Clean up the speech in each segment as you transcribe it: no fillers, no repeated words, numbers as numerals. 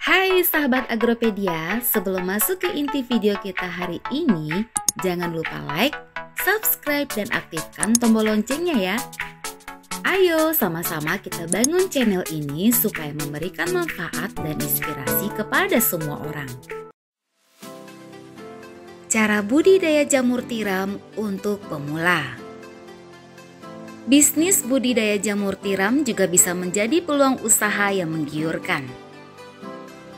Hai sahabat Agropedia, sebelum masuk ke inti video kita hari ini, jangan lupa like, subscribe, dan aktifkan tombol loncengnya ya. Ayo sama-sama kita bangun channel ini supaya memberikan manfaat dan inspirasi kepada semua orang. Cara budidaya jamur tiram untuk pemula. Bisnis budidaya jamur tiram juga bisa menjadi peluang usaha yang menggiurkan.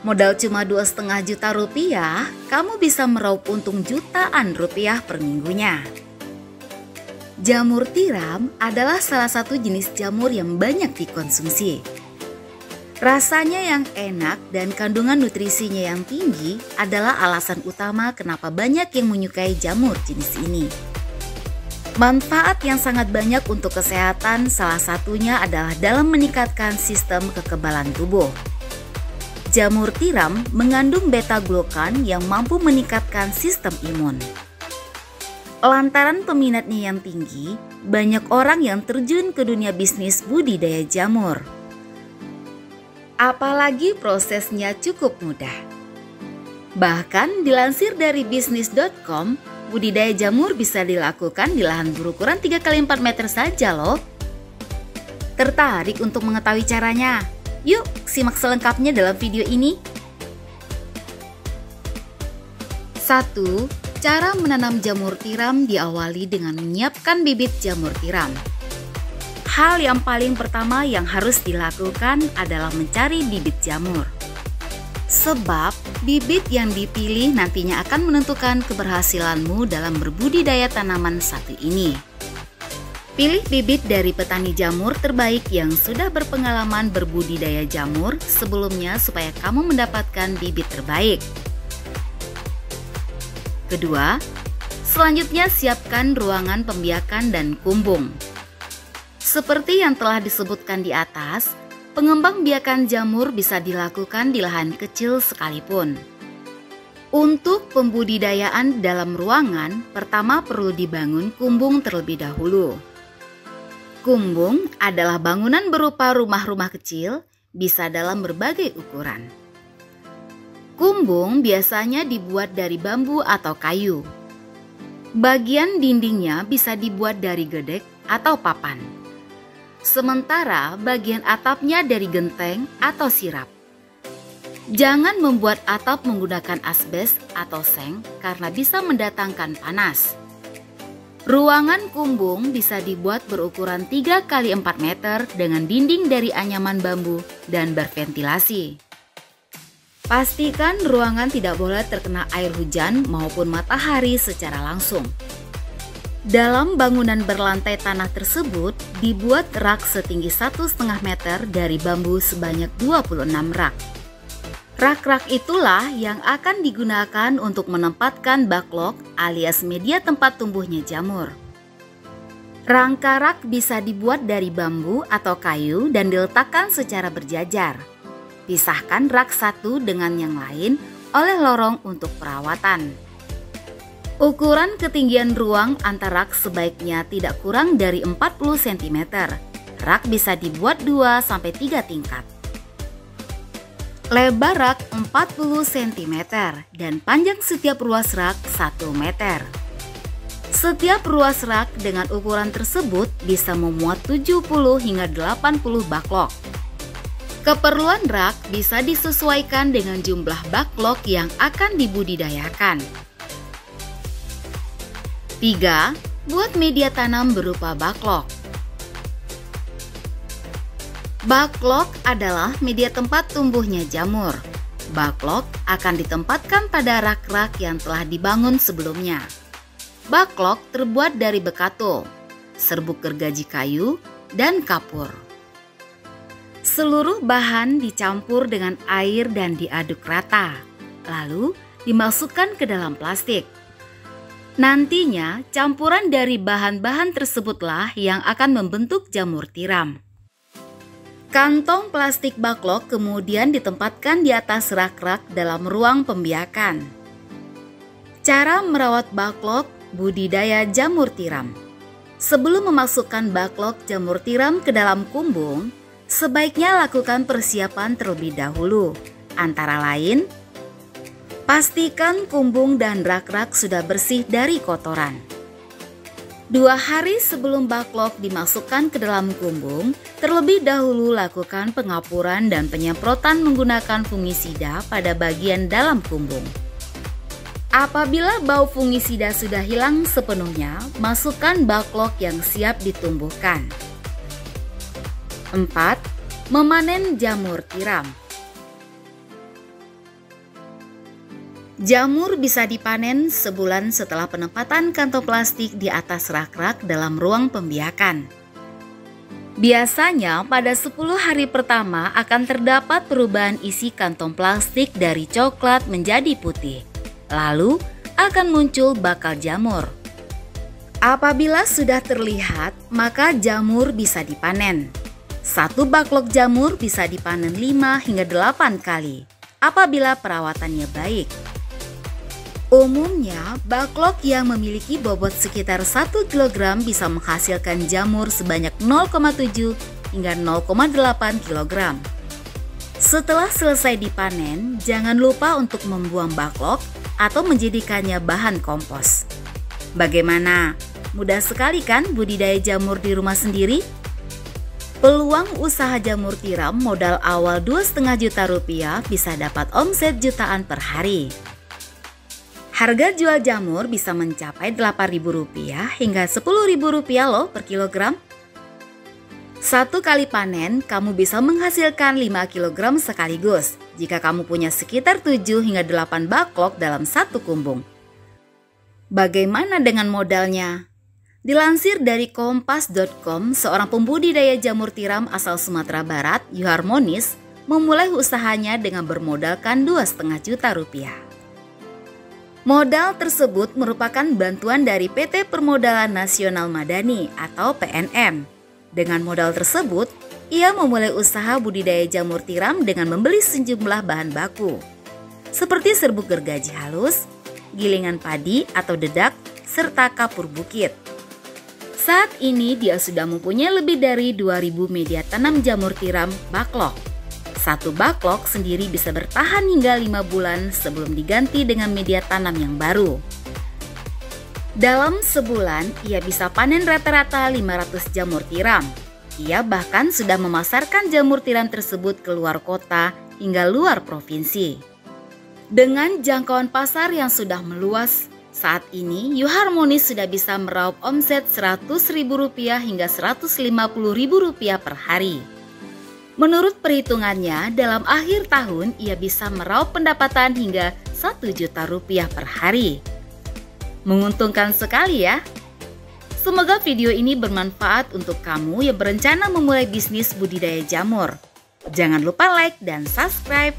Modal cuma 2,5 juta rupiah, kamu bisa meraup untung jutaan rupiah per minggunya. Jamur tiram adalah salah satu jenis jamur yang banyak dikonsumsi. Rasanya yang enak dan kandungan nutrisinya yang tinggi adalah alasan utama kenapa banyak yang menyukai jamur jenis ini. Manfaat yang sangat banyak untuk kesehatan salah satunya adalah dalam meningkatkan sistem kekebalan tubuh. Jamur tiram mengandung beta-glukan yang mampu meningkatkan sistem imun. Lantaran peminatnya yang tinggi, banyak orang yang terjun ke dunia bisnis budidaya jamur. Apalagi prosesnya cukup mudah. Bahkan dilansir dari bisnis.com, budidaya jamur bisa dilakukan di lahan berukuran 3x4 meter saja loh. Tertarik untuk mengetahui caranya? Yuk simak selengkapnya dalam video ini. 1. Cara menanam jamur tiram diawali dengan menyiapkan bibit jamur tiram. Hal yang paling pertama yang harus dilakukan adalah mencari bibit jamur. Sebab bibit yang dipilih nantinya akan menentukan keberhasilanmu dalam berbudidaya tanaman satu ini. Pilih bibit dari petani jamur terbaik yang sudah berpengalaman berbudidaya jamur sebelumnya supaya kamu mendapatkan bibit terbaik. Kedua, selanjutnya siapkan ruangan pembiakan dan kumbung. Seperti yang telah disebutkan di atas, pengembang biakan jamur bisa dilakukan di lahan kecil sekalipun. Untuk pembudidayaan dalam ruangan, pertama perlu dibangun kumbung terlebih dahulu. Kumbung adalah bangunan berupa rumah-rumah kecil, bisa dalam berbagai ukuran. Kumbung biasanya dibuat dari bambu atau kayu. Bagian dindingnya bisa dibuat dari gedek atau papan. Sementara bagian atapnya dari genteng atau sirap. Jangan membuat atap menggunakan asbes atau seng karena bisa mendatangkan panas. Ruangan kumbung bisa dibuat berukuran 3x4 meter dengan dinding dari anyaman bambu dan berventilasi. Pastikan ruangan tidak boleh terkena air hujan maupun matahari secara langsung. Dalam bangunan berlantai tanah tersebut dibuat rak setinggi 1,5 meter dari bambu sebanyak 26 rak. Rak-rak itulah yang akan digunakan untuk menempatkan backlog alias media tempat tumbuhnya jamur. Rangka rak bisa dibuat dari bambu atau kayu dan diletakkan secara berjajar. Pisahkan rak satu dengan yang lain oleh lorong untuk perawatan. Ukuran ketinggian ruang antar rak sebaiknya tidak kurang dari 40 cm. Rak bisa dibuat 2-3 tingkat. Lebar rak 40 cm dan panjang setiap ruas rak 1 meter. Setiap ruas rak dengan ukuran tersebut bisa memuat 70 hingga 80 backlog. Keperluan rak bisa disesuaikan dengan jumlah backlog yang akan dibudidayakan. 3. Buat media tanam berupa backlog. Backlog adalah media tempat tumbuhnya jamur. Backlog akan ditempatkan pada rak-rak yang telah dibangun sebelumnya. Backlog terbuat dari bekato, serbuk gergaji kayu, dan kapur. Seluruh bahan dicampur dengan air dan diaduk rata, lalu dimasukkan ke dalam plastik. Nantinya campuran dari bahan-bahan tersebutlah yang akan membentuk jamur tiram. Kantong plastik backlog kemudian ditempatkan di atas rak-rak dalam ruang pembiakan. Cara merawat backlog budidaya jamur tiram. Sebelum memasukkan backlog jamur tiram ke dalam kumbung, sebaiknya lakukan persiapan terlebih dahulu, antara lain, pastikan kumbung dan rak-rak sudah bersih dari kotoran. 2 hari sebelum backlog dimasukkan ke dalam kumbung, terlebih dahulu lakukan pengapuran dan penyemprotan menggunakan fungisida pada bagian dalam kumbung. Apabila bau fungisida sudah hilang sepenuhnya, masukkan backlog yang siap ditumbuhkan. 4. Memanen jamur tiram. Jamur bisa dipanen sebulan setelah penempatan kantong plastik di atas rak-rak dalam ruang pembiakan. Biasanya pada 10 hari pertama akan terdapat perubahan isi kantong plastik dari coklat menjadi putih. Lalu akan muncul bakal jamur. Apabila sudah terlihat, maka jamur bisa dipanen. 1 backlog jamur bisa dipanen 5 hingga 8 kali apabila perawatannya baik. Umumnya, backlog yang memiliki bobot sekitar 1 kg bisa menghasilkan jamur sebanyak 0,7 hingga 0,8 kg. Setelah selesai dipanen, jangan lupa untuk membuang backlog atau menjadikannya bahan kompos. Bagaimana? Mudah sekali kan budidaya jamur di rumah sendiri? Peluang usaha jamur tiram modal awal Rp2,5 juta bisa dapat omset jutaan per hari. Harga jual jamur bisa mencapai Rp8.000 hingga Rp10.000 loh per kilogram. 1 kali panen, kamu bisa menghasilkan 5 kg sekaligus jika kamu punya sekitar 7 hingga 8 backlog dalam 1 kumbung. Bagaimana dengan modalnya? Dilansir dari kompas.com, seorang pembudidaya jamur tiram asal Sumatera Barat, Yuharmonis, memulai usahanya dengan bermodalkan Rp2,5 juta. Modal tersebut merupakan bantuan dari PT Permodalan Nasional Madani atau PNM. Dengan modal tersebut, ia memulai usaha budidaya jamur tiram dengan membeli sejumlah bahan baku, seperti serbuk gergaji halus, gilingan padi atau dedak, serta kapur bukit. Saat ini dia sudah mempunyai lebih dari 2.000 media tanam jamur tiram backlog. 1 backlog sendiri bisa bertahan hingga 5 bulan sebelum diganti dengan media tanam yang baru. Dalam sebulan, ia bisa panen rata-rata 500 jamur tiram. Ia bahkan sudah memasarkan jamur tiram tersebut ke luar kota hingga luar provinsi. Dengan jangkauan pasar yang sudah meluas, saat ini Yuharmonis sudah bisa meraup omset Rp100.000 hingga Rp150.000 per hari. Menurut perhitungannya, dalam akhir tahun ia bisa meraup pendapatan hingga Rp1 juta per hari. Menguntungkan sekali ya. Semoga video ini bermanfaat untuk kamu yang berencana memulai bisnis budidaya jamur. Jangan lupa like dan subscribe.